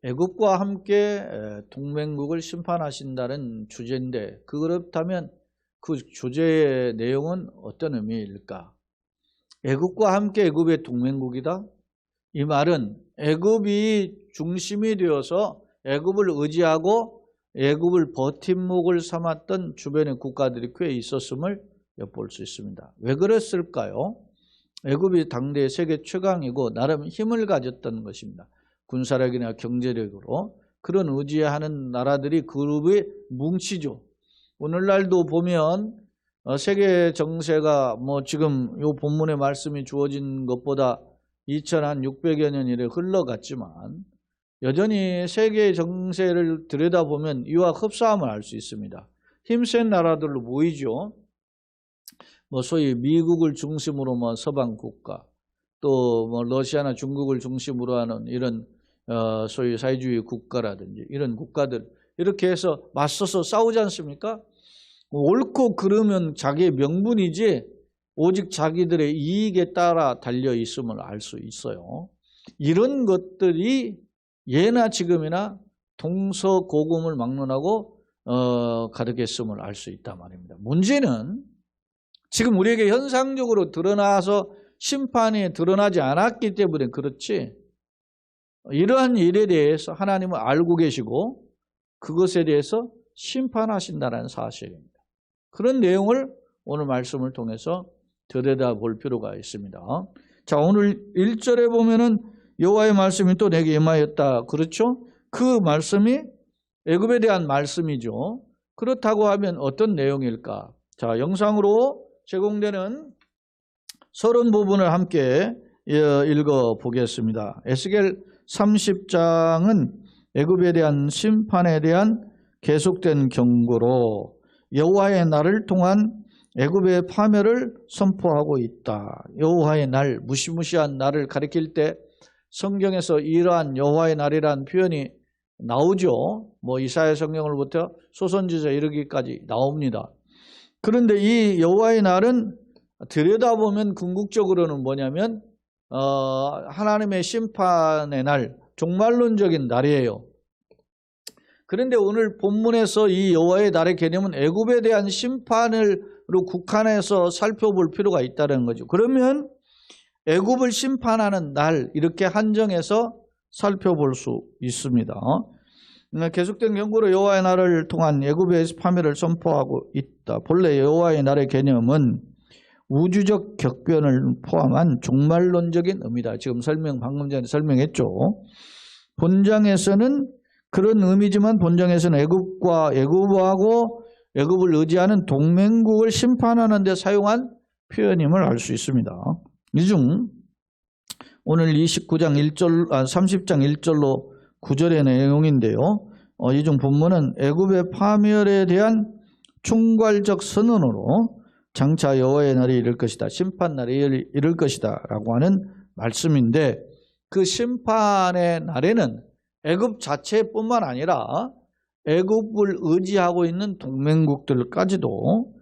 애굽과 함께 동맹국을 심판하신다는 주제인데, 그렇다면 그 주제의 내용은 어떤 의미일까? 애굽과 함께 애굽의 동맹국이다? 이 말은 애굽이 중심이 되어서 애굽을 의지하고 애굽을 버팀목을 삼았던 주변의 국가들이 꽤 있었음을 엿볼 수 있습니다. 왜 그랬을까요? 애굽이 당대 세계 최강이고 나름 힘을 가졌던 것입니다. 군사력이나 경제력으로 그런 의지하는 나라들이 그룹이 뭉치죠. 오늘날도 보면 세계 정세가 지금 이 본문의 말씀이 주어진 것보다 2600여 년 이래 흘러갔지만 여전히 세계 정세를 들여다보면 이와 흡사함을 알 수 있습니다. 힘센 나라들로 모이죠. 소위 미국을 중심으로 서방 국가, 또 러시아나 중국을 중심으로 하는 이런 소위 사회주의 국가라든지 이런 국가들, 이렇게 해서 맞서서 싸우지 않습니까? 옳고 그르면 자기의 명분이지 오직 자기들의 이익에 따라 달려 있음을 알 수 있어요. 이런 것들이 예나 지금이나 동서고금을 막론하고 가득했음을 알 수 있단 말입니다. 문제는 지금 우리에게 현상적으로 드러나서 심판이 드러나지 않았기 때문에 그렇지, 이러한 일에 대해서 하나님은 알고 계시고 그것에 대해서 심판하신다는 사실입니다. 그런 내용을 오늘 말씀을 통해서 들여다볼 필요가 있습니다. 자, 오늘 1절에 보면은 여호와의 말씀이 또 내게 임하였다. 그렇죠? 그 말씀이 애굽에 대한 말씀이죠. 그렇다고 하면 어떤 내용일까? 자, 영상으로 제공되는 서론 부분을 함께 읽어보겠습니다. 에스겔 30장은 애굽에 대한 심판에 대한 계속된 경고로 여호와의 날을 통한 애굽의 파멸을 선포하고 있다. 여호와의 날, 무시무시한 날을 가리킬 때 성경에서 이러한 여호와의 날이라는 표현이 나오죠. 이사야 성경으로부터 소선지자 이르기까지 나옵니다. 그런데 이 여호와의 날은 들여다보면 궁극적으로는 뭐냐면 하나님의 심판의 날, 종말론적인 날이에요. 그런데 오늘 본문에서 이 여호와의 날의 개념은 애굽에 대한 심판으로 국한해서 살펴볼 필요가 있다는 거죠. 그러면 애굽을 심판하는 날, 이렇게 한정해서 살펴볼 수 있습니다. 계속된 경고로 여호와의 날을 통한 애굽의 파멸을 선포하고 있다. 본래 여호와의 날의 개념은 우주적 격변을 포함한 종말론적인 의미다. 지금 방금 전에 설명했죠. 본장에서는 그런 의미지만 본장에서는 애굽하고 애굽을 의지하는 동맹국을 심판하는 데 사용한 표현임을 알 수 있습니다. 이 중 오늘 30장 1절로 9절의 내용인데요. 이 중 본문은 애굽의 파멸에 대한 총괄적 선언으로 장차 여호와의 날이 이를 것이다, 심판날이 이를 것이다 라고 하는 말씀인데, 그 심판의 날에는 애굽 자체뿐만 아니라 애굽을 의지하고 있는 동맹국들까지도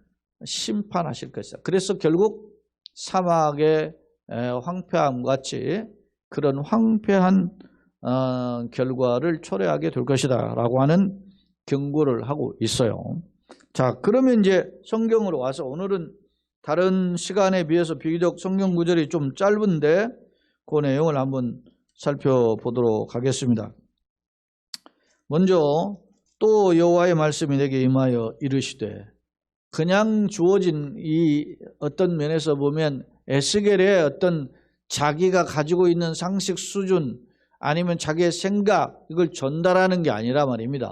심판하실 것이다. 그래서 결국 사막의 황폐함 같이 그런 황폐한 결과를 초래하게 될 것이다 라고 하는 경고를 하고 있어요. 자, 그러면 이제 성경으로 와서 오늘은 다른 시간에 비해서 비교적 성경 구절이 좀 짧은데 그 내용을 한번 살펴보도록 하겠습니다. 먼저 또 여호와의 말씀이 내게 임하여 이르시되, 그냥 주어진 이 어떤 면에서 보면 에스겔의 어떤 자기가 가지고 있는 상식 수준 아니면 자기의 생각, 이걸 전달하는 게 아니라 말입니다.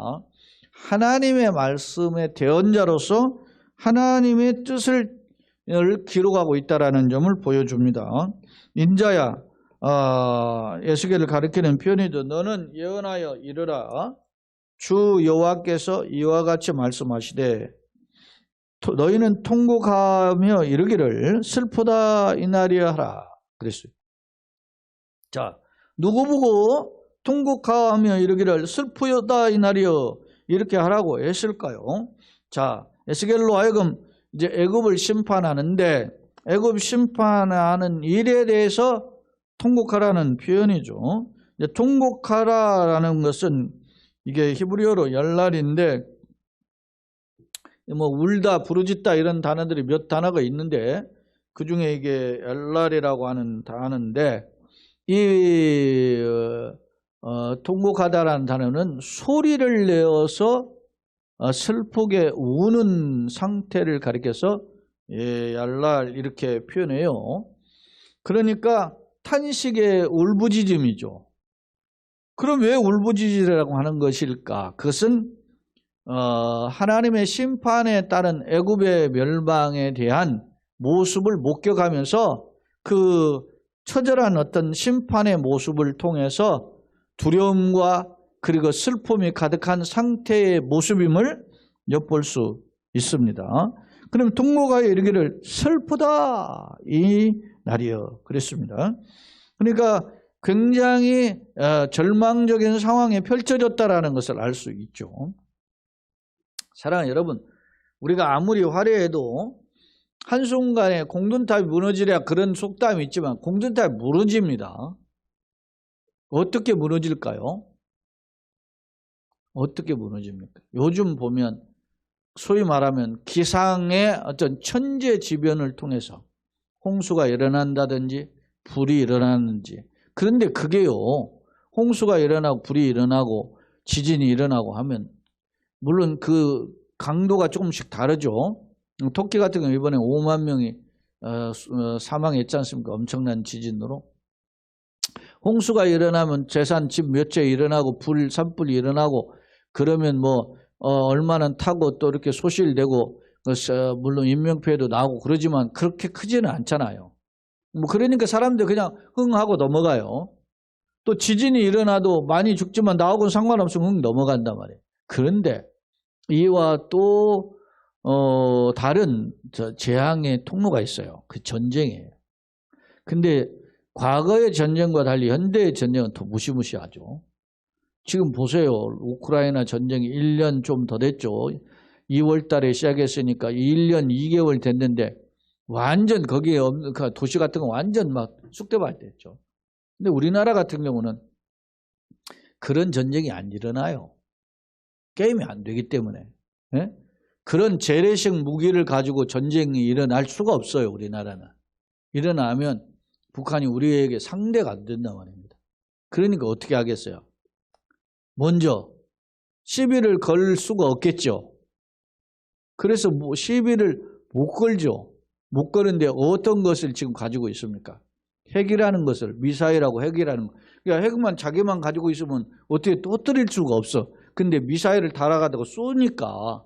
하나님의 말씀의 대언자로서 하나님의 뜻을 기록하고 있다는 점을 보여줍니다. 인자야, 에스겔을 가리키는 표현이죠. 너는 예언하여 이르라. 주 여호와께서 이와 같이 말씀하시되, 너희는 통곡하며 이르기를 슬프다 이날이야 하라 그랬어요. 자, 누구 보고 통곡하며 이르기를 슬프다 이날이여 이렇게 하라고 했을까요? 자, 에스겔로 하여금 이제 애굽을 심판하는데, 애굽 심판하는 일에 대해서 통곡하라는 표현이죠. 통곡하라라는 것은 이게 히브리어로 열날인데 뭐 울다, 부르짖다 이런 단어들이 몇 단어가 있는데 그 중에 이게 열날이라고 하는 단어인데 이 통곡하다라는 단어는 소리를 내어서 슬프게 우는 상태를 가리켜서 열날 이렇게 표현해요. 그러니까 탄식의 울부짖음이죠. 그럼 왜 울부짖으라고 하는 것일까? 그것은 하나님의 심판에 따른 애굽의 멸망에 대한 모습을 목격하면서 그 처절한 어떤 심판의 모습을 통해서 두려움과 그리고 슬픔이 가득한 상태의 모습임을 엿볼 수 있습니다. 그럼 통곡하여 이르기를 슬프다 이 날이여 그랬습니다. 그러니까 굉장히 절망적인 상황이 펼쳐졌다라는 것을 알 수 있죠. 사랑하는 여러분, 우리가 아무리 화려해도 한순간에 공든탑이 무너지랴 그런 속담이 있지만 공든탑이 무너집니다. 어떻게 무너질까요? 어떻게 무너집니까? 요즘 보면 소위 말하면 기상의 어떤 천재지변을 통해서 홍수가 일어난다든지 불이 일어나는지, 그런데 그게요, 홍수가 일어나고 불이 일어나고 지진이 일어나고 하면 물론 그 강도가 조금씩 다르죠. 터키 같은 경우 이번에 5만 명이 사망했지 않습니까? 엄청난 지진으로. 홍수가 일어나면 재산 집 몇 채 일어나고 산불이 일어나고 그러면 뭐 얼마나 타고 또 이렇게 소실되고 물론 인명피해도 나오고 그러지만 그렇게 크지는 않잖아요. 뭐 그러니까 사람들 그냥 흥하고 넘어가요. 또 지진이 일어나도 많이 죽지만 나하고는 상관없으면 흥 넘어간단 말이에요. 그런데 이와 또 다른 재앙의 통로가 있어요. 그 전쟁이에요. 근데 과거의 전쟁과 달리 현대의 전쟁은 더 무시무시하죠. 지금 보세요. 우크라이나 전쟁이 1년 좀 더 됐죠. 2월 달에 시작했으니까 1년 2개월 됐는데 완전 거기에 없는 그 도시 같은 거 완전 막 쑥대밭됐죠. 근데 우리나라 같은 경우는 그런 전쟁이 안 일어나요. 게임이 안 되기 때문에. 예? 그런 재래식 무기를 가지고 전쟁이 일어날 수가 없어요. 우리나라는. 일어나면 북한이 우리에게 상대가 안 된단 말입니다. 그러니까 어떻게 하겠어요? 먼저 시비를 걸 수가 없겠죠. 그래서 시비를 못 걸죠. 못 거는데 어떤 것을 지금 가지고 있습니까? 핵이라는 것을, 미사일하고 핵이라는 거. 그러니까 핵만 자기만 가지고 있으면 어떻게 터뜨릴 수가 없어. 근데 미사일을 달아가다가 쏘니까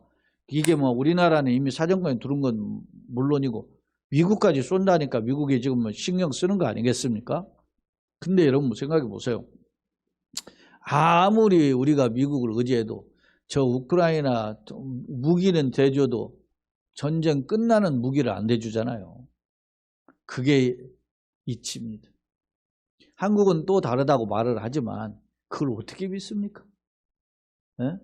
이게 뭐 우리나라는 이미 사정권에 두른 건 물론이고 미국까지 쏜다니까 미국이 지금 뭐 신경 쓰는 거 아니겠습니까? 근데 여러분 생각해 보세요. 아무리 우리가 미국을 의지해도 저 우크라이나 무기는 대줘도 전쟁 끝나는 무기를 안 대주잖아요. 그게 이치입니다. 한국은 또 다르다고 말을 하지만 그걸 어떻게 믿습니까? 예?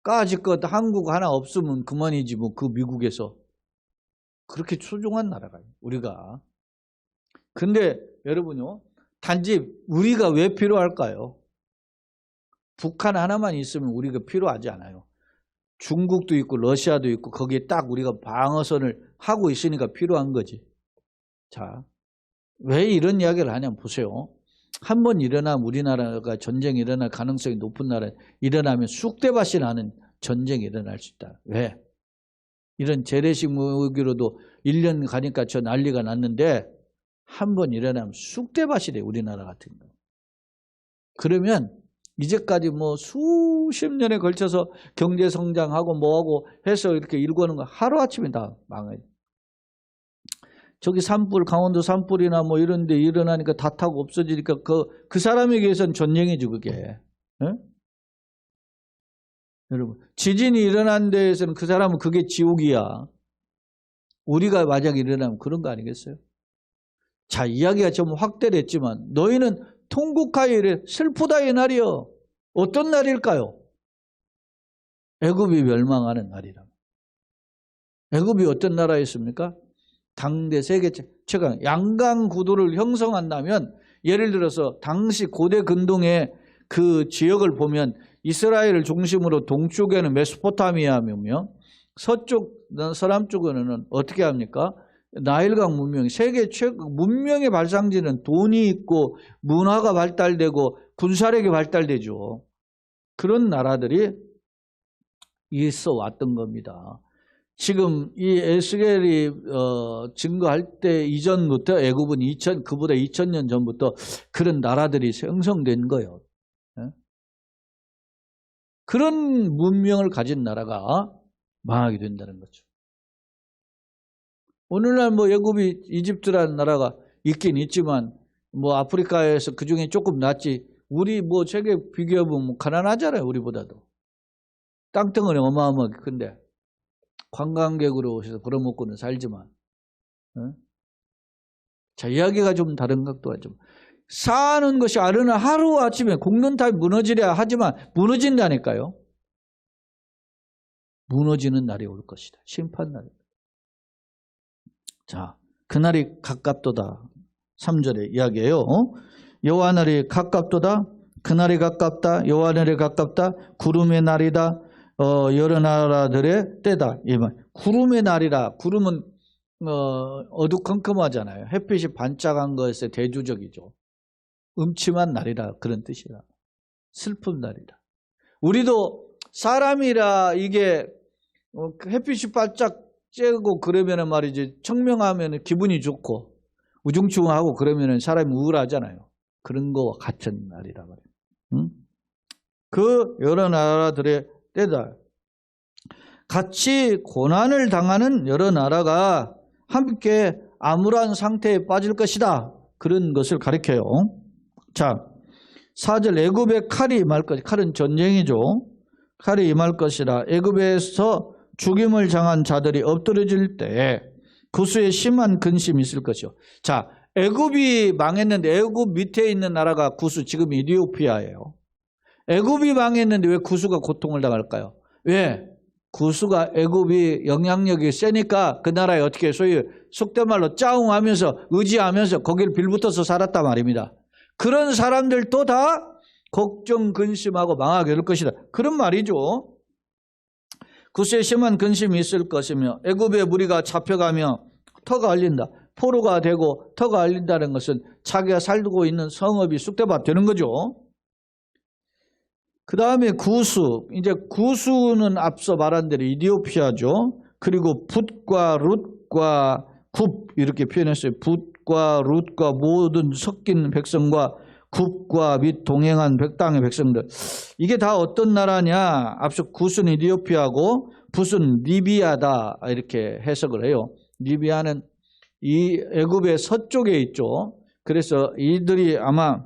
까짓것 한국 하나 없으면 그만이지 뭐 그 미국에서. 그렇게 소중한 나라가 우리가. 근데 여러분요, 단지 우리가 왜 필요할까요? 북한 하나만 있으면 우리가 필요하지 않아요. 중국도 있고 러시아도 있고 거기에 딱 우리가 방어선을 하고 있으니까 필요한 거지. 자, 왜 이런 이야기를 하냐면 보세요. 한번 일어나면 우리나라가 전쟁이 일어날 가능성이 높은 나라 일어나면 쑥대밭이 나는 전쟁이 일어날 수 있다. 왜? 이런 재래식 무기로도 1년 가니까 저 난리가 났는데 한번 일어나면 쑥대밭이 돼. 우리나라 같은 거. 그러면 이제까지 뭐 수십 년에 걸쳐서 경제 성장하고 뭐하고 해서 이렇게 일궈는 거 하루아침에 다 망해요. 저기 산불, 강원도 산불이나 뭐 이런 데 일어나니까 다 타고 없어지니까 그 사람에게선 전쟁이죠, 그게. 네? 여러분, 지진이 일어난 데에서는 그 사람은 그게 지옥이야. 우리가 만약에 일어나면 그런 거 아니겠어요? 자, 이야기가 좀 확대됐지만 너희는 통곡하여 이래 슬프다 이 날이여. 어떤 날일까요? 애굽이 멸망하는 날이라. 애굽이 어떤 나라였습니까? 당대 세계 최강 양강 구도를 형성한다면 예를 들어서 당시 고대 근동의 그 지역을 보면 이스라엘을 중심으로 동쪽에는 메소포타미아며 서쪽, 서남 쪽에는 어떻게 합니까? 나일강 문명, 세계 최고 문명의 발상지는 돈이 있고 문화가 발달되고 군사력이 발달되죠. 그런 나라들이 있어 왔던 겁니다. 지금 이 에스겔이 증거할 때 이전부터 애굽은 그보다 2000년 전부터 그런 나라들이 형성된 거예요. 그런 문명을 가진 나라가 망하게 된다는 거죠. 오늘날 뭐 애굽이 이집트라는 나라가 있긴 있지만 뭐 아프리카에서 그 중에 조금 낫지. 우리 뭐 세계 비교해보면 뭐 가난하잖아요. 우리보다도. 땅덩어리 어마어마하게 큰데 관광객으로 오셔서 벌어먹고는 살지만 자, 이야기가 좀 다른 것도 하죠. 사는 것이 어느 하루아침에 공론탑이 무너지려 하지만 무너진다니까요. 무너지는 날이 올 것이다. 심판날입니다. 자, 그날이 가깝도다. 3절의 이야기예요. 여호와 날이 가깝도다. 그날이 가깝다. 여호와 날이 가깝다. 구름의 날이다. 여러 나라들의 때다. 구름의 날이라. 구름은 어두컴컴하잖아요. 햇빛이 반짝한 것의 대조적이죠. 음침한 날이라 그런 뜻이라. 슬픈 날이라. 우리도 사람이라 이게 햇빛이 바짝 쬐고 그러면은 말이지 청명하면 기분이 좋고 우중충하고 그러면은 사람이 우울하잖아요. 그런 거와 같은 날이라 말이에요. 응? 그 여러 나라들의 때다. 같이 고난을 당하는 여러 나라가 함께 암울한 상태에 빠질 것이다. 그런 것을 가리켜요. 자, 4절 애굽의 칼이 임할 것이다. 칼은 전쟁이죠. 칼이 임할 것이라. 애굽에서 죽임을 당한 자들이 엎드러질 때 구수의 심한 근심이 있을 것이요. 자, 애굽이 망했는데 애굽 밑에 있는 나라가 구수, 지금 이디오피아예요. 애굽이 망했는데 왜 구수가 고통을 당할까요? 왜? 구수가 애굽이 영향력이 세니까 그 나라에 어떻게 소위 속된 말로 짜웅하면서 의지하면서 거기를 빌붙어서 살았단 말입니다. 그런 사람들도 다 걱정 근심하고 망하게 될 것이다. 그런 말이죠. 구수의 심한 근심이 있을 것이며 애굽의 무리가 잡혀가며 터가 흘린다. 포로가 되고 터가 흘린다는 것은 자기가 살고 있는 성읍이 쑥대밭 되는 거죠. 그 다음에 구수. 이제 구수는 앞서 말한 대로 이디오피아죠. 그리고 붓과 룻과 굽 이렇게 표현했어요. 붓과 룻과 모든 섞인 백성과 굽과 및 동행한 땅의 백성들. 이게 다 어떤 나라냐? 앞서 구수는 이디오피아고 붓은 리비아다 이렇게 해석을 해요. 리비아는 이 애굽의 서쪽에 있죠. 그래서 이들이 아마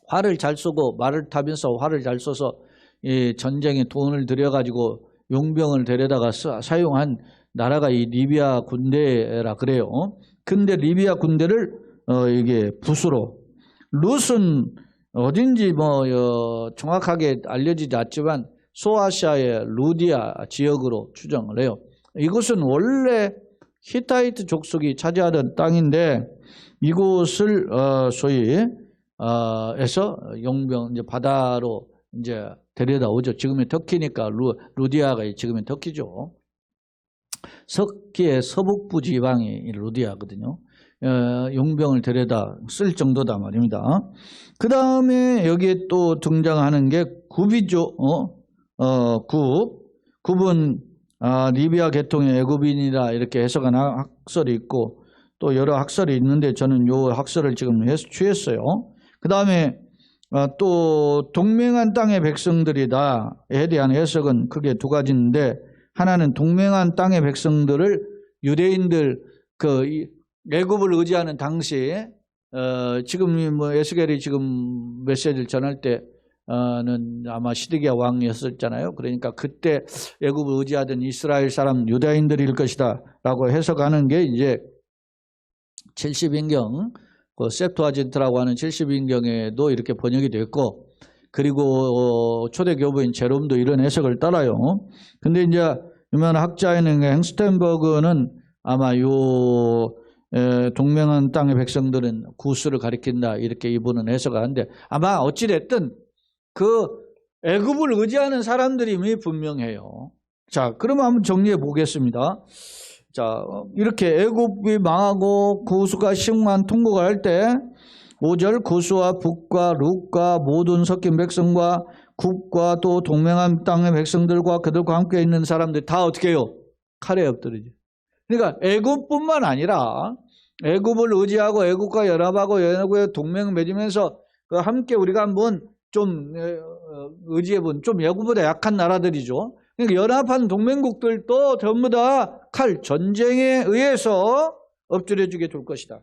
활을 잘 쏘고 말을 타면서 활을 잘 쏘서 이 전쟁에 돈을 들여가지고 용병을 데려다가 사용한 나라가 이 리비아 군대라 그래요. 근데 리비아 군대를 이게 붓으로, 룻은 어딘지 정확하게 알려지지 않지만 소아시아의 루디아 지역으로 추정을 해요. 이곳은 원래 히타이트 족속이 차지하던 땅인데 이곳을 소위 에서 용병 이제 바다로 이제 데려다 오죠. 지금의 터키니까 루디아가 지금의 터키죠. 석기의 서북부 지방이 루디아거든요. 용병을 데려다 쓸 정도다 말입니다. 그 다음에 여기에 또 등장하는 게 굽이죠. 굽은 리비아 계통의 애굽인이라 이렇게 해석한 학설이 있고 또 여러 학설이 있는데 저는 요 학설을 지금 취했어요. 그 다음에 또 동맹한 땅의 백성들이다에 대한 해석은 크게 두 가지인데, 하나는 동맹한 땅의 백성들을 유대인들 애굽을 의지하는 당시에 지금 뭐 에스겔이 지금 메시지를 전할 때는 아마 시드기야 왕이었었잖아요. 그러니까 그때 애굽을 의지하던 이스라엘 사람 유다인들일 것이다라고 해석하는 게 이제 70인경 셉투아진트라고 하는 70인경에도 이렇게 번역이 됐고, 그리고 초대 교부인 제롬도 이런 해석을 따라요. 근데 이제 유명한 학자인 헨스텐버그는 아마 요 동맹한 땅의 백성들은 구스를 가리킨다 이렇게 이분은 해석하는데 아마 어찌됐든 그 애굽을 의지하는 사람들임이 분명해요. 자, 그러면 한번 정리해 보겠습니다. 자, 이렇게 애굽이 망하고 구스가 식만 통곡을 할 때 5절 구스와 북과 룻과 모든 섞인 백성과 국과 또 동맹한 땅의 백성들과 그들과 함께 있는 사람들 다 어떻게 해요? 칼에 엎드리죠. 그러니까 애굽뿐만 아니라 애굽을 의지하고 애굽과 연합하고 애굽에 동맹 맺으면서 함께 우리가 한번 좀 의지해본 좀 애굽보다 약한 나라들이죠. 그러니까 연합한 동맹국들도 전부 다 칼 전쟁에 의해서 엎드려주게 될 것이다.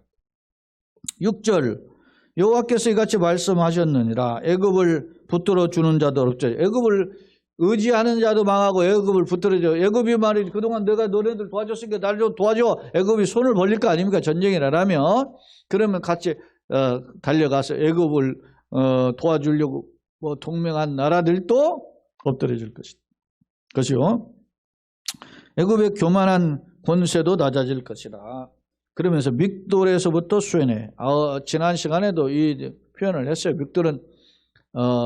6절 여호와께서 이같이 말씀하셨느니라. 애굽을 붙들어 주는 자도 없죠. 애굽을 의지하는 자도 망하고 애굽을 붙들어줘. 애굽이 말이지 그동안 내가 너네들 도와줬으니까 날 좀 도와줘. 애굽이 손을 벌릴 거 아닙니까? 전쟁이라면. 그러면 같이 달려가서 애굽을 도와주려고 뭐 동맹한 나라들도 엎드려줄 것이요. 애굽의 교만한 권세도 낮아질 것이다. 그러면서 믹돌에서부터 수에네. 지난 시간에도 이 표현을 했어요. 믹돌은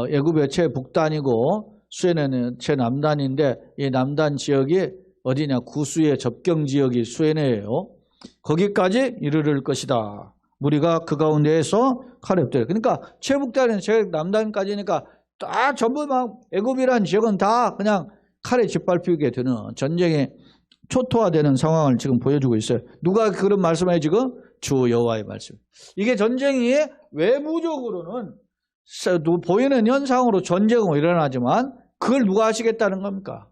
애굽의 최북단이고 수에네는 최남단인데 이 남단 지역이 어디냐? 구스의 접경 지역이 수에네예요. 거기까지 이르를 것이다. 무리가 그 가운데에서 칼에 엎드려. 그러니까 최북단은 최남단까지니까 다 전부 막 애굽이라는 지역은 다 그냥 칼에 짓밟히게 되는 전쟁에 초토화되는 상황을 지금 보여주고 있어요. 누가 그런 말씀을 해요 지금? 주 여호와의 말씀. 이게 전쟁이 외부적으로는 보이는 현상으로 전쟁은 일어나지만 그걸 누가 하시겠다는 겁니까?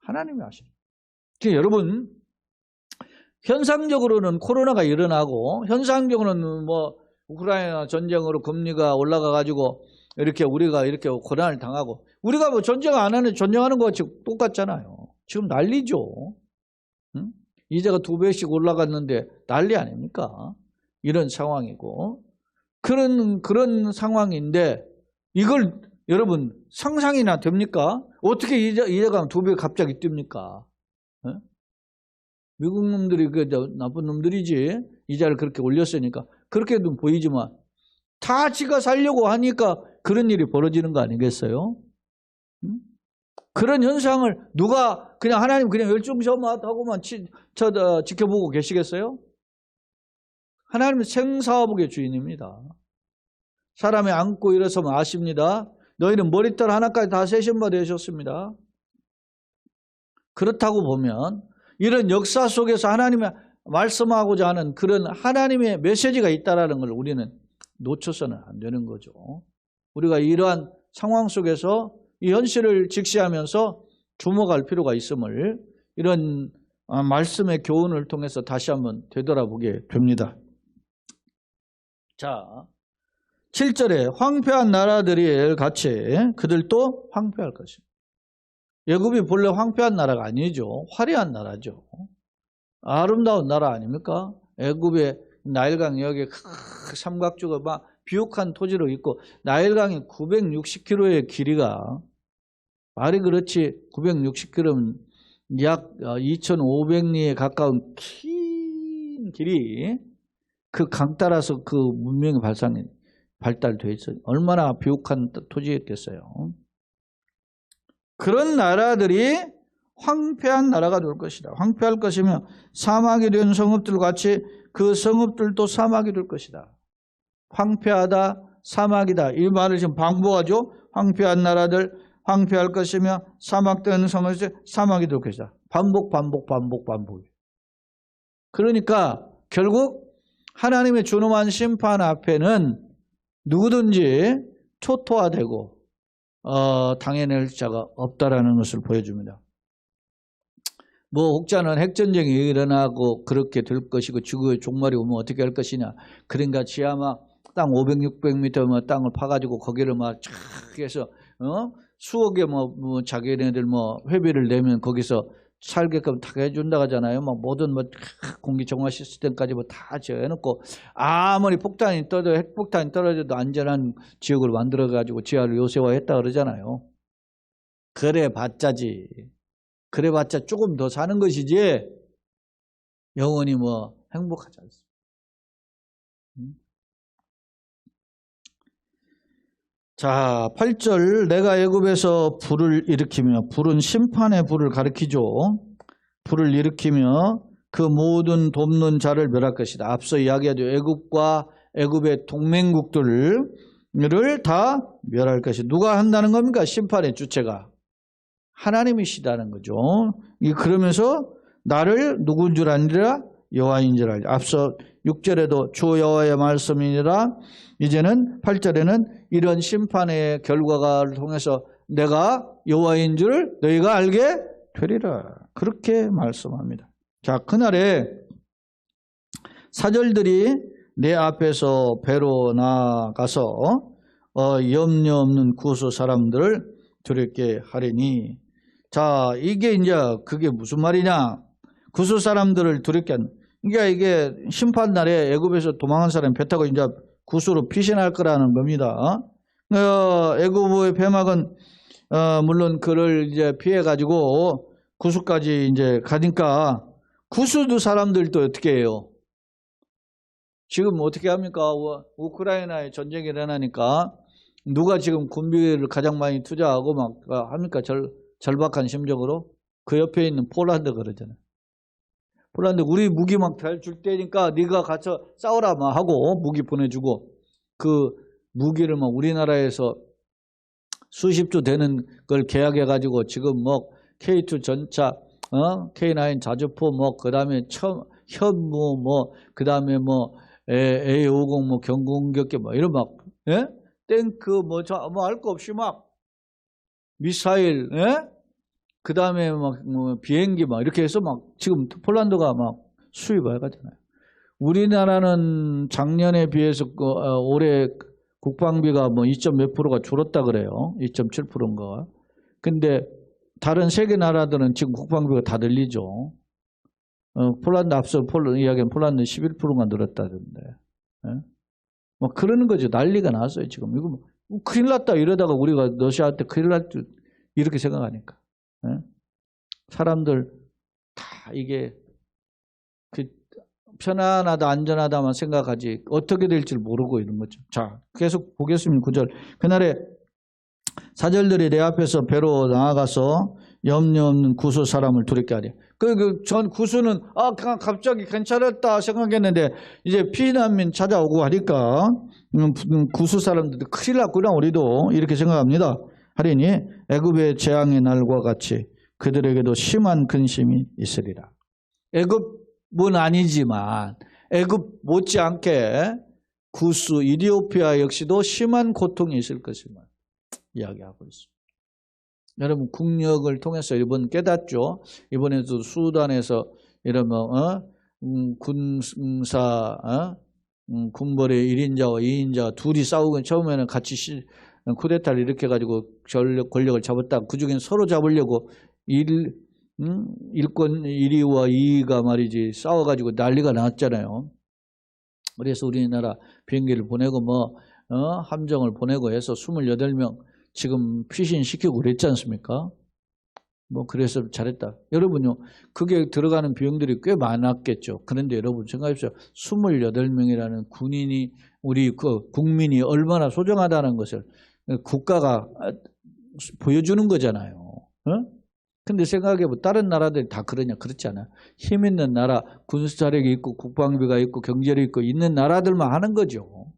하나님이 하시는 거예요. 여러분 현상적으로는 코로나가 일어나고 현상적으로는 뭐 우크라이나 전쟁으로 금리가 올라가 가지고 이렇게 우리가 이렇게 고난을 당하고 우리가 뭐 전쟁 안 하는 전쟁하는 거 같이 똑같잖아요. 지금 난리죠. 응? 이자가 2배씩 올라갔는데 난리 아닙니까? 이런 상황이고 그런 상황인데 이걸 여러분 상상이나 됩니까? 어떻게 이자가 2배 갑자기 뜹니까? 에? 미국 놈들이 그 나쁜 놈들이지 이자를 그렇게 올렸으니까 그렇게도 보이지만 다 지가 살려고 하니까 그런 일이 벌어지는 거 아니겠어요? 응? 그런 현상을 누가 그냥 하나님 그냥 열중셔하고만 지켜보고 계시겠어요? 하나님은 생사화복의 주인입니다. 사람이 앉고 일어서면 아십니다. 너희는 머리털 하나까지 다 세신 바 되셨습니다. 그렇다고 보면 이런 역사 속에서 하나님이 말씀하고자 하는 그런 하나님의 메시지가 있다는 걸 우리는 놓쳐서는 안 되는 거죠. 우리가 이러한 상황 속에서 이 현실을 직시하면서 주목할 필요가 있음을 이런 말씀의 교훈을 통해서 다시 한번 되돌아보게 됩니다. 자, 7절에 황폐한 나라들이 같이 그들도 황폐할 것입니다. 애굽이 본래 황폐한 나라가 아니죠. 화려한 나라죠. 아름다운 나라 아닙니까? 애굽의 나일강 여기 삼각주가 막 비옥한 토지로 있고 나일강이 960km의 길이가 말이 그렇지 960km면 약 2500리에 가까운 긴 길이 그 강 따라서 그 문명이 발달되어 있어요. 얼마나 비옥한 토지였겠어요. 그런 나라들이 황폐한 나라가 될 것이다. 황폐할 것이며 사막이 된 성읍들 같이 그 성읍들도 사막이 될 것이다. 황폐하다, 사막이다. 이 말을 지금 반복하죠. 황폐한 나라들 황폐할 것이며 사막된 성읍이 사막이 될 것이다. 반복. 그러니까 결국 하나님의 준엄한 심판 앞에는 누구든지 초토화되고 당해낼 자가 없다라는 것을 보여줍니다. 뭐 혹자는 핵전쟁이 일어나고 그렇게 될 것이고 지구의 종말이 오면 어떻게 할 것이냐. 그러니까 지하마 땅 500, 600m 땅을 파가지고 거기를 막 쫙 해서 수억의 자기네들 회비를 내면 거기서 살게끔 다 해준다고 하잖아요. 모든 공기 정화 시스템까지 다 지어놓고 아무리 폭탄이 떠도 핵폭탄이 떨어져도 안전한 지역을 만들어가지고 지하를 요새화했다 그러잖아요. 그래봤자지. 그래봤자 조금 더 사는 것이지 영원히 행복하지 않습니다. 자, 8절 내가 애굽에서 불을 일으키며, 불은 심판의 불을 가리키죠. 불을 일으키며 그 모든 돕는 자를 멸할 것이다. 앞서 이야기하죠. 애굽과 애굽의 동맹국들을 다 멸할 것이. 누가 한다는 겁니까? 심판의 주체가 하나님이시다는 거죠. 그러면서 나를 누군 줄 아니라 여호와인 줄 알지. 앞서 6절에도 주 여호와의 말씀이니라. 이제는 8절에는 이런 심판의 결과를 통해서 내가 여호와인 줄 너희가 알게 되리라. 그렇게 말씀합니다. 자, 그날에 사절들이 내 앞에서 배로 나가서 염려 없는 구수 사람들을 두렵게 하리니. 자, 이게 이제 그게 무슨 말이냐? 구수 사람들을 두렵게 하는. 그러니까 이게 심판 날에 애굽에서 도망한 사람이 배 타고 이제 구수로 피신할 거라는 겁니다. 애굽의 배막은 물론 그를 이제 피해 가지고 구수까지 이제 가니까 구수도 사람들도 어떻게 해요? 지금 어떻게 합니까? 우크라이나에 전쟁이 일어나니까 누가 지금 군비를 가장 많이 투자하고 막 합니까? 절박한 심정으로 그 옆에 있는 폴란드 그러잖아요. 폴란드 우리 무기 막 잘 줄 테니까 네가 가서 싸우라 막 하고 무기 보내주고 그 무기를 막 우리나라에서 수십조 되는 걸 계약해가지고 지금 뭐 K2 전차, K9 자주포 뭐 그다음에 현무 뭐 그다음에 뭐 A50 뭐 경공격기 뭐 이런 막 탱크 뭐 알 거 없이 막 미사일 그 다음에 막 비행기 막 이렇게 해서 막 지금 폴란드가 막 수입을 해가잖아요. 우리나라는 작년에 비해서 올해 국방비가 뭐 2. 몇 프로가 줄었다 그래요. 2.7%인가. 근데 다른 세계 나라들은 지금 국방비가 다 늘리죠. 폴란드 앞서 이야기한 폴란드 11%가 늘었다던데. 막 그러는 거죠. 난리가 났어요 지금. 이거 뭐 큰일 났다 이러다가 우리가 러시아한테 큰일 났죠. 이렇게 생각하니까. 사람들 다 이게 편안하다 안전하다만 생각하지 어떻게 될지 모르고 이런 거죠. 자, 계속 보겠습니다. 9절. 그날에 사절들이 내 앞에서 배로 나아가서 염려 없는 구수 사람을 두렵게 하리. 전 구수는 그냥 갑자기 괜찮았다 생각했는데 이제 피난민 찾아오고 하니까 구수 사람들도 큰일 났구나 우리도 이렇게 생각합니다. 하리니 애굽의 재앙의 날과 같이 그들에게도 심한 근심이 있으리라. 애굽은 아니지만 애굽 못지않게 구수 이디오피아 역시도 심한 고통이 있을 것임을 이야기하고 있습니다. 여러분 국력을 통해서 이번 깨닫죠. 이번에도 수단에서 이러면 군사 군벌의 1인자와 2인자가 둘이 싸우고 처음에는 같이 쿠데타를 일으켜가지고 권력을 잡았다. 그중엔 서로 잡으려고 일권 1위와 2위가 말이지 싸워가지고 난리가 났잖아요. 그래서 우리나라 비행기를 보내고 함정을 보내고 해서 28명 지금 피신시키고 그랬지 않습니까? 그래서 잘했다. 여러분요, 그게 들어가는 비용들이 꽤 많았겠죠. 그런데 여러분 생각해보세요. 28명이라는 군인이 우리 국민이 얼마나 소중하다는 것을 국가가 보여주는 거잖아요. 근데 생각해보면 다른 나라들이 다 그러냐? 그렇지 않아요. 힘 있는 나라, 군수 자력이 있고 국방비가 있고 경제력이 있고 있는 나라들만 하는 거죠.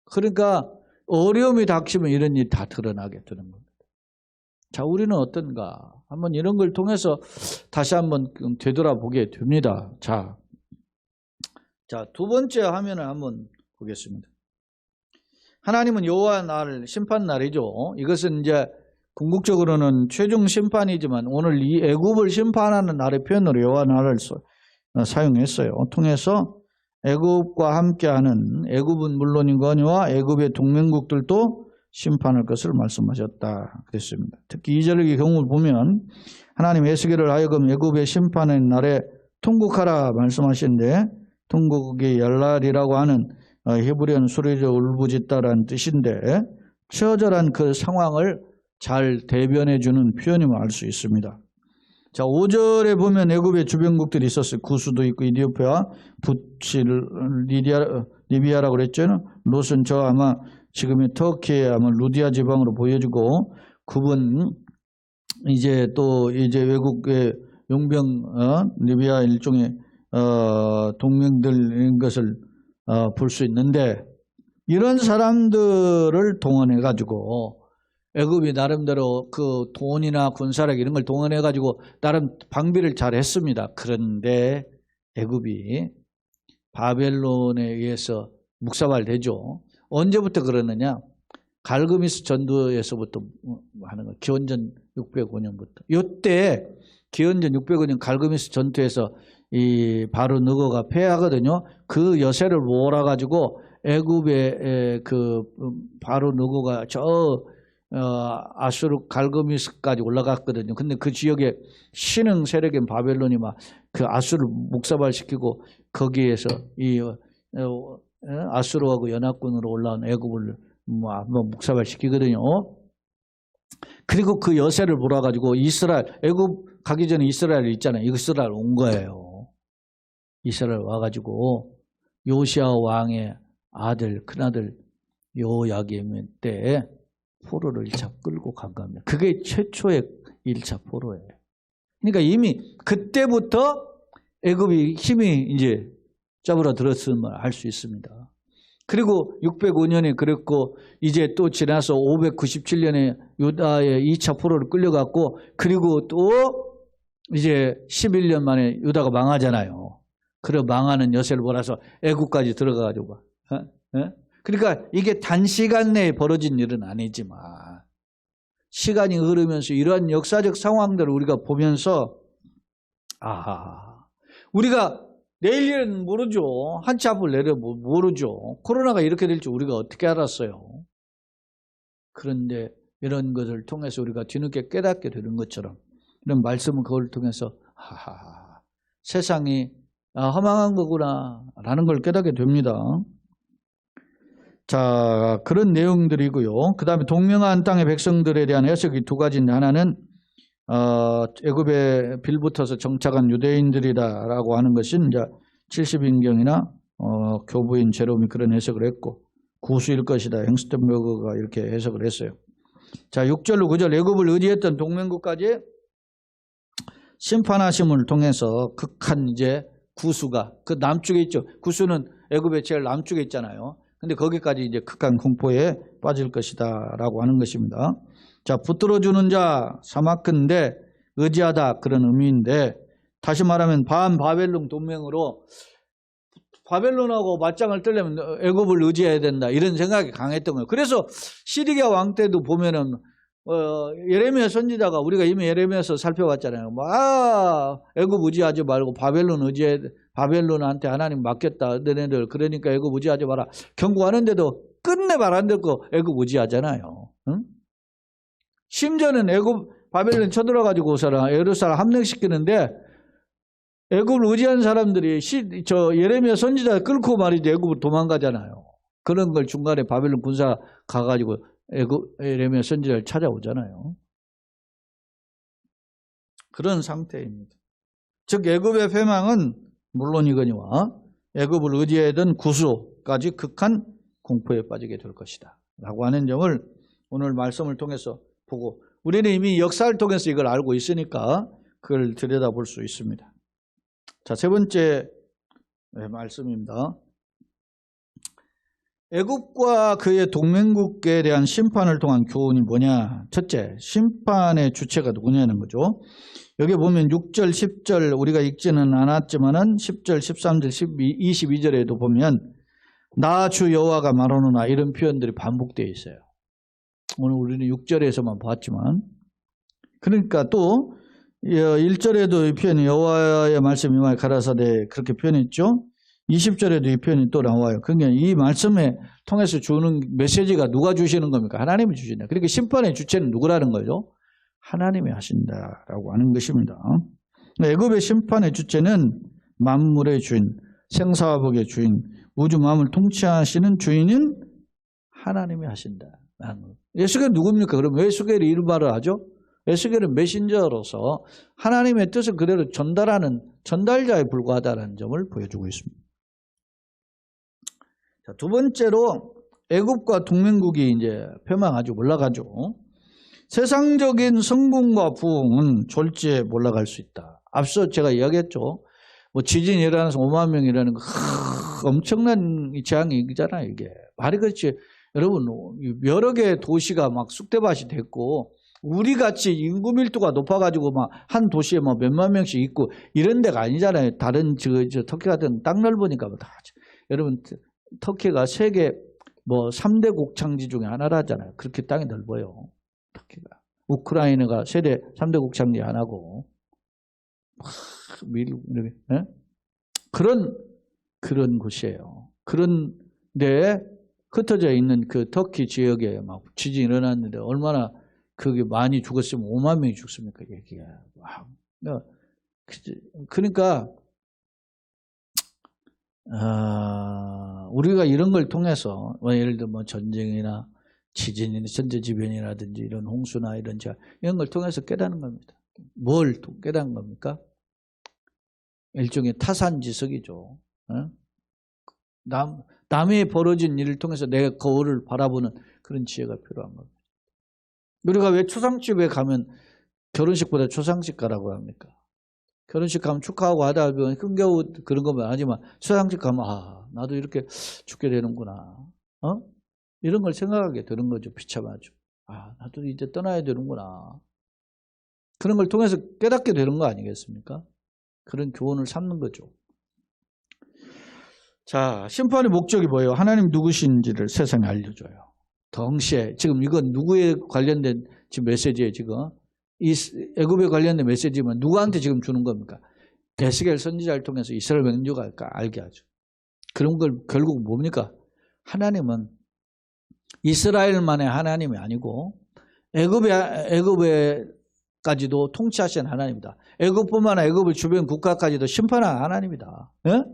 그러니까 어려움이 닥치면 이런 일이 다 드러나게 되는 겁니다. 자, 우리는 어떤가? 한번 이런 걸 통해서 다시 한번 되돌아보게 됩니다. 자, 두 번째 화면을 한번 보겠습니다. 하나님은 여호와 날, 심판 날이죠. 이것은 이제 궁극적으로는 최종 심판이지만 오늘 이 애굽을 심판하는 날의 표현으로 여호와 날을 사용했어요. 통해서 애굽과 함께하는 애굽은 물론이거니와 애굽의 동맹국들도 심판할 것을 말씀하셨다 그랬습니다. 특히 2절의 경우를 보면 하나님 에스겔을 하여금 애굽의 심판의 날에 통곡하라 말씀하시는데 통곡의 열날이라고 하는 히브리어는 소리져 울부짖다라는 뜻인데 처절한 그 상황을 잘 대변해 주는 표현임을 알 수 있습니다. 자, 5절에 보면 애굽의 주변국들이 있었어요. 구스도 있고 이디오피아, 붓, 리비아라고 그랬죠. 롯은 아마 지금의 터키의 아마 루디아 지방으로 보여지고, 그분 이제 또 이제 외국의 용병, 리비아 일종의 동맹들인 것을 볼 수 있는데, 이런 사람들을 동원해 가지고 애굽이 나름대로 그 돈이나 군사력 이런 걸 동원해 가지고 나름 방비를 잘 했습니다. 그런데 애굽이 바벨론에 의해서 묵사발되죠. 언제부터 그러느냐? 갈그미스 전투에서부터 하는 거예요. 기원전 605년부터. 이때 기원전 605년 갈그미스 전투에서 이 바로 느고가 패하거든요. 그 여세를 몰아가지고 애굽의 그 바로 느고가 저 아수르 갈그미스까지 올라갔거든요. 근데 그 지역에 신흥 세력인 바벨론이 막 그 아수르를 묵사발시키고 거기에서 이 아수르하고 연합군으로 올라온 애굽을 뭐 한번 묵사발시키거든요. 그리고 그 여세를 몰아가지고 이스라엘, 애굽 가기 전에 이스라엘 있잖아요. 이스라엘 온 거예요. 이스라엘 와가지고 요시아 왕의 아들, 큰아들 요야김 때 포로를 1차 끌고 간 겁니다. 그게 최초의 1차 포로예요. 그러니까 이미 그때부터 애굽이 힘이 이제 짜부라들었음을 알 수 있습니다. 그리고 605년에 그랬고 이제 또 지나서 597년에 유다의 2차 포로를 끌려갔고 그리고 또 이제 11년 만에 유다가 망하잖아요. 그래 망하는 여세를 몰아서 애굽까지 들어가가지고 그러니까 이게 단시간 내에 벌어진 일은 아니지만 시간이 흐르면서 이러한 역사적 상황들을 우리가 보면서 우리가 내일 일은 모르죠. 한치 앞을 내려 모르죠. 코로나가 이렇게 될지 우리가 어떻게 알았어요. 그런데 이런 것을 통해서 우리가 뒤늦게 깨닫게 되는 것처럼 이런 말씀은 그걸 통해서 세상이 허망한 거구나 라는 걸 깨닫게 됩니다. 자, 그런 내용들이고요. 그 다음에 동명한 땅의 백성들에 대한 해석이 두 가지인데 하나는 애굽에 빌붙어서 정착한 유대인들이다라고 하는 것은 이제 70인경이나 교부인 제롬이 그런 해석을 했고 구수일 것이다. 행스텐버그가 이렇게 해석을 했어요. 자, 6절로 9절 애굽을 의지했던 동맹국까지 심판하심을 통해서 극한 이제 구수가 그 남쪽에 있죠. 구수는 애굽의 제일 남쪽에 있잖아요. 근데 거기까지 이제 극한 공포에 빠질 것이다 라고 하는 것입니다. 자, 붙들어주는 자 사마크인데 의지하다 그런 의미인데 다시 말하면 바벨론 동맹으로 바벨론하고 맞짱을 뜨려면 애굽을 의지해야 된다 이런 생각이 강했던 거예요. 그래서 시드기야 왕 때도 보면은 예레미야 선지자가 우리가 이미 예레미야서 살펴봤잖아요. 애굽 의지하지 말고 바벨론한테 하나님 맡겼다 너네들 그러니까 애굽 의지하지 마라 경고하는데도 끝내 말 안 듣고 애굽 의지하잖아요. 응? 심지어는 바벨론 쳐들어가지고서는 예루살렘 함락시키는데 애굽을 의지한 사람들이 예레미야 선지자 끌고 말이지 애굽을 도망가잖아요. 그런 걸 중간에 바벨론 군사 가가지고 예레미야 선지자를 찾아오잖아요. 그런 상태입니다. 즉 애굽의 패망은 물론이거니와 애굽을 의지하던 구수까지 극한 공포에 빠지게 될 것이다 라고 하는 점을 오늘 말씀을 통해서 보고 우리는 이미 역사를 통해서 이걸 알고 있으니까 그걸 들여다볼 수 있습니다. 자, 세 번째 말씀입니다. 애굽과 그의 동맹국에 대한 심판을 통한 교훈이 뭐냐? 첫째, 심판의 주체가 누구냐는 거죠. 여기 보면 6절, 10절 우리가 읽지는 않았지만은 10절, 13절, 22절에도 보면 나 주 여호와가 말하노라 이런 표현들이 반복되어 있어요. 오늘 우리는 6절에서만 봤지만 그러니까 또 1절에도 이 표현이 여호와의 말씀이 말 가라사대 그렇게 표현했죠. 20절에도 이 표현이 또 나와요. 그러니까 이 말씀에 통해서 주는 메시지가 누가 주시는 겁니까? 하나님이 주신다. 그러니까 심판의 주체는 누구라는 거죠? 하나님이 하신다라고 하는 것입니다. 애굽의 심판의 주체는 만물의 주인, 생사와 복의 주인, 우주 만물을 통치하시는 주인은 하나님이 하신다. 에스겔은 누굽니까? 그럼 왜 에스겔이 이런 말을 하죠? 에스겔은 메신저로서 하나님의 뜻을 그대로 전달하는 전달자에 불과하다는 점을 보여주고 있습니다. 자, 두 번째로 애굽과 동맹국이 이제 폐망하죠. 몰락하죠. 세상적인 성공과 부흥은 졸지에 몰락할 수 있다. 앞서 제가 이야기했죠. 뭐 지진이 일어나서 5만 명이라는 거 엄청난 재앙이잖아요. 이게 말이 그렇지. 여러분 여러 개의 도시가 막 쑥대밭이 됐고 우리같이 인구 밀도가 높아가지고 막 한 도시에 뭐 몇만 명씩 있고 이런 데가 아니잖아요. 다른 저 터키 같은 땅 넓으니까 뭐 다. 여러분 터키가 세계 뭐 3대 곡창지 중에 하나라잖아요. 그렇게 땅이 넓어요. 터키가. 우크라이나가 세계 3대 곡창지 하나고. 미국 네? 그런 곳이에요. 그런데 흩어져 있는 그 터키 지역에 막 지진이 일어났는데 얼마나 그게 많이 죽었으면 5만 명이 죽습니까? 얘기가. 그러니까 우리가 이런 걸 통해서 예를 들어 뭐 전쟁이나 지진이나 천재지변이라든지 이런 홍수나 이런 걸 통해서 깨닫는 겁니다. 뭘 깨닫는 겁니까? 일종의 타산지석이죠. 남의 벌어진 일을 통해서 내 거울을 바라보는 그런 지혜가 필요한 겁니다. 우리가 왜 초상집에 가면 결혼식보다 초상집 가라고 합니까? 결혼식 가면 축하하고 하다 보면 흥겨우 그런 거면 하지만 초상집 가면 나도 이렇게 죽게 되는구나. 이런 걸 생각하게 되는 거죠. 비참하죠. 나도 이제 떠나야 되는구나. 그런 걸 통해서 깨닫게 되는 거 아니겠습니까? 그런 교훈을 삼는 거죠. 자, 심판의 목적이 뭐예요? 하나님 누구신지를 세상에 알려줘요. 동시에 지금 이건 누구에 관련된 지금 메시지예요. 지금 이 애굽에 관련된 메시지면 누구한테 지금 주는 겁니까? 데스겔 선지자를 통해서 이스라엘 민족을 알게 하죠. 그런 걸 결국 뭡니까? 하나님은 이스라엘만의 하나님이 아니고 애굽에까지도 통치하신 하나님이다. 애굽뿐만 아니라 애굽의 주변 국가까지도 심판한 하나님이다. 예?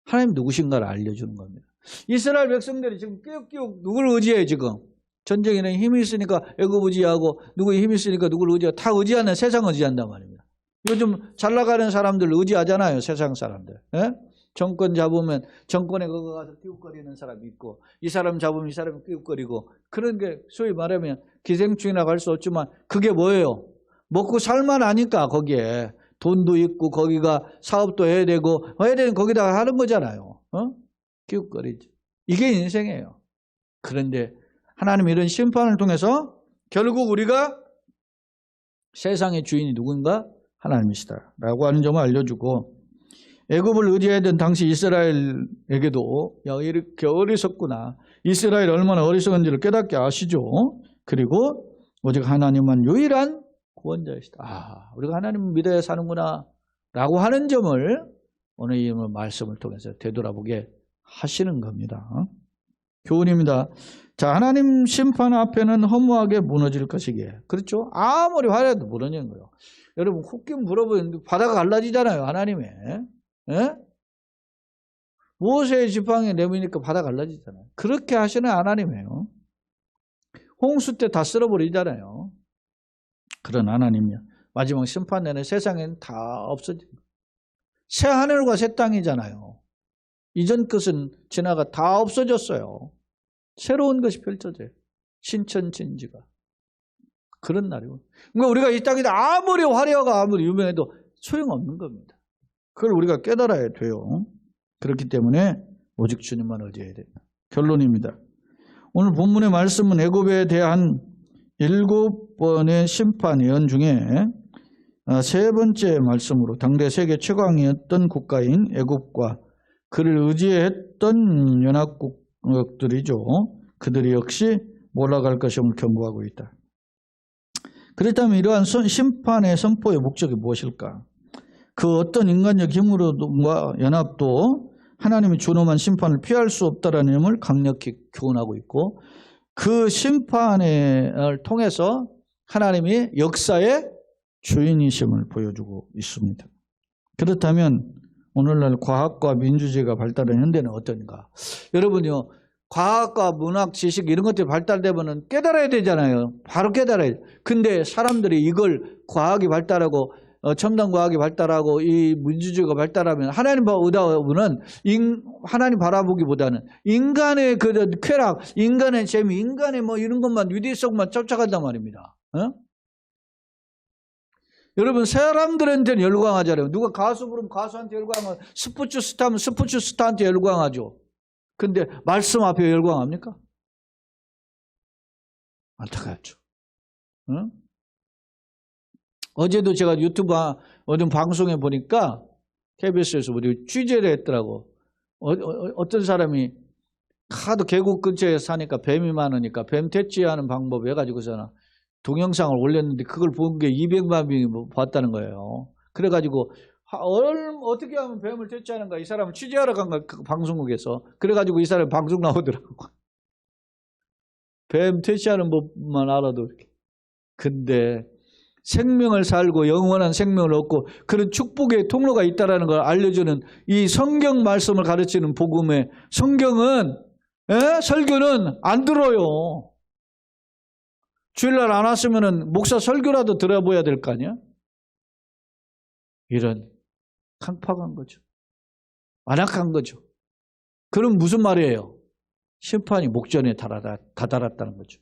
하나님 누구신가를 알려주는 겁니다. 이스라엘 백성들이 지금 끼역끼역 누구를 의지해요 지금? 전쟁에는 힘이 있으니까 애굽 의지하고 누구의 힘이 있으니까 누구를 의지하고 다 의지하는 세상 의지한단 말입니다. 요즘 잘 나가는 사람들 의지하잖아요. 세상 사람들. 예? 정권 잡으면 정권에 그거 가서 끼웃거리는 사람이 있고 이 사람 잡으면 이 사람이 끼웃거리고 그런 게 소위 말하면 기생충이라고 할 수 없지만 그게 뭐예요? 먹고 살만하니까 거기에 돈도 있고 거기가 사업도 해야 되고 거기다가 하는 거잖아요. 끼웃거리지. 이게 인생이에요. 그런데 하나님 이런 심판을 통해서 결국 우리가 세상의 주인이 누군가? 하나님이시다라고 하는 점을 알려주고 애굽을 의지하던 당시 이스라엘에게도 이렇게 어리석구나. 이스라엘이 얼마나 어리석은지를 깨닫게 아시죠? 그리고 오직 하나님만 유일한 구원자이시다. 우리가 하나님을 믿어야 사는구나 라고 하는 점을 오늘 이 말씀을 통해서 되돌아보게 하시는 겁니다. 교훈입니다. 자, 하나님 심판 앞에는 허무하게 무너질 것이기에. 그렇죠? 아무리 화려해도 무너지는 거예요. 여러분 훅긴 물어보는데 바다가 갈라지잖아요. 하나님의. 예? 모세의 지팡이에 내미니까 바다가 갈라지잖아요. 그렇게 하시는 하나님이에요. 홍수 때 다 쓸어버리잖아요. 그런 하나님이요. 마지막 심판 내내 세상에는 다 없어집니다. 새 하늘과 새 땅이잖아요. 이전 것은 지나가 다 없어졌어요. 새로운 것이 펼쳐져요. 신천진지가. 그런 날이고. 그러니까 우리가 이 땅에 아무리 화려하고 아무리 유명해도 소용없는 겁니다. 그걸 우리가 깨달아야 돼요. 그렇기 때문에 오직 주님만 의지해야 됩니다. 결론입니다. 오늘 본문의 말씀은 애굽에 대한 7번의 심판 예언 중에 세 번째 말씀으로 당대 세계 최강이었던 국가인 애굽과 그를 의지했던 연합국들이죠. 그들이 역시 몰락할 것임을 경고하고 있다. 그렇다면 이러한 심판의 선포의 목적이 무엇일까? 그 어떤 인간적 힘으로와 연합도 하나님이 준엄한 심판을 피할 수 없다라는 점을 강력히 교훈하고 있고 그 심판을 통해서 하나님이 역사의 주인이심을 보여주고 있습니다. 그렇다면 오늘날 과학과 민주주의가 발달한 현대는 어떤가? 여러분요, 과학과 문학, 지식 이런 것들이 발달되면 깨달아야 되잖아요. 바로 깨달아야 돼요. 근데 사람들이 이걸 과학이 발달하고 첨단 과학이 발달하고 이 민주주의가 발달하면 하나님 의다보는 하나님 바라보기보다는 인간의 그 쾌락, 인간의 재미, 인간의 뭐 이런 것만 위대성만 쫓아간단 말입니다. 여러분 사람들한테는 열광하잖아요. 누가 가수 부르면 가수한테 열광하고 스포츠 스타면 스포츠 스타한테 열광하죠. 근데 말씀 앞에 열광합니까? 안타깝죠. 응? 어제도 제가 유튜브 어떤 방송에 보니까 KBS에서 우리 취재를 했더라고. 어떤 사람이 하도 계곡 근처에 사니까 뱀이 많으니까 뱀 퇴치하는 방법 해가지고서는 동영상을 올렸는데 그걸 본 게 200만 명이 봤다는 거예요. 그래가지고 어떻게 하면 뱀을 퇴치하는가 이 사람을 취재하러 간 거야. 그 방송국에서. 그래가지고 이 사람이 방송 나오더라고. 뱀 퇴치하는 법만 알아도 이렇게. 근데 생명을 살고 영원한 생명을 얻고 그런 축복의 통로가 있다는 걸 알려주는 이 성경 말씀을 가르치는 복음의 성경은 설교는 안 들어요. 주일날 안 왔으면 목사 설교라도 들어봐야 될 거 아니야? 이런 강팍한 거죠. 완악한 거죠. 그럼 무슨 말이에요? 심판이 목전에 다다랐다는 거죠.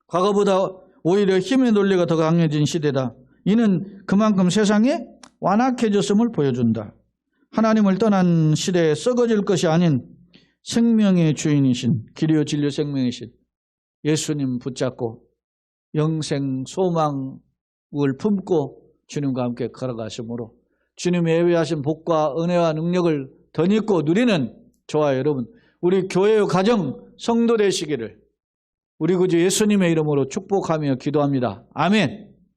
과거보다 오히려 힘의 논리가 더 강해진 시대다. 이는 그만큼 세상에 완악해졌음을 보여준다. 하나님을 떠난 시대에 썩어질 것이 아닌 생명의 주인이신 길이요 진리요 생명이신 예수님 붙잡고 영생 소망을 품고 주님과 함께 걸어가심으로 주님의 예비하신 복과 은혜와 능력을 덧입고 누리는 저와 여러분 우리 교회의 가정 성도 되시기를 우리 구주 예수님의 이름으로 축복하며 기도합니다. 아멘.